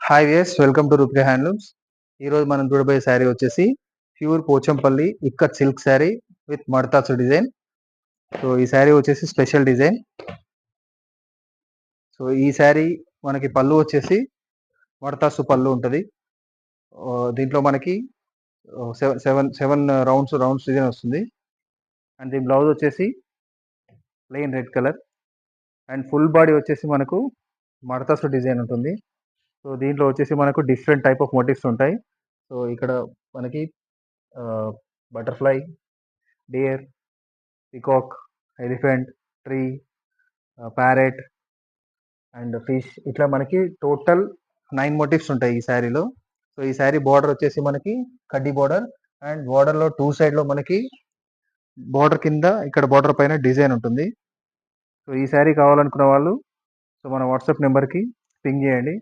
Hi viewers, welcome to Rudra Handlooms. ఈరోజు మనం చూడబోయే శారీ వచ్చేసి pure Pochampally ikat silk sari with మడతాసు డిజైన్. సో ఈ శారీ వచ్చేసి స్పెషల్ డిజైన్. సో ఈ శారీ మనకి పళ్ళు వచ్చేసి మడతాసు పళ్ళు ఉంటుంది. దీంట్లో మనకి సెవెన్ సెవెన్ రౌండ్స్ డిజైన్ వస్తుంది. అండ్ దీని బ్లౌజ్ వచ్చేసి plain red colour and full body వచ్చేసి మనకు మడతాసు డిజైన్ ఉంటుంది. సో దీంట్లో వచ్చేసి మనకు డిఫరెంట్ టైప్ ఆఫ్ మోటివ్స్ ఉంటాయి. సో ఇక్కడ మనకి butterfly, dear, peacock, elephant, tree, parrot and fish, ఇట్లా మనకి టోటల్ 9 మోటివ్స్ ఉంటాయి ఈ శారీలో. సో ఈ శారీ బార్డర్ వచ్చేసి మనకి కడ్డీ బార్డర్ అండ్ బార్డర్లో 2 సైడ్లో మనకి బార్డర్ కింద ఇక్కడ బార్డర్ పైన డిజైన్ ఉంటుంది. సో ఈ శారీ కావాలనుకున్న వాళ్ళు సో మన వాట్సాప్ నెంబర్కి పింగ్ చేయండి.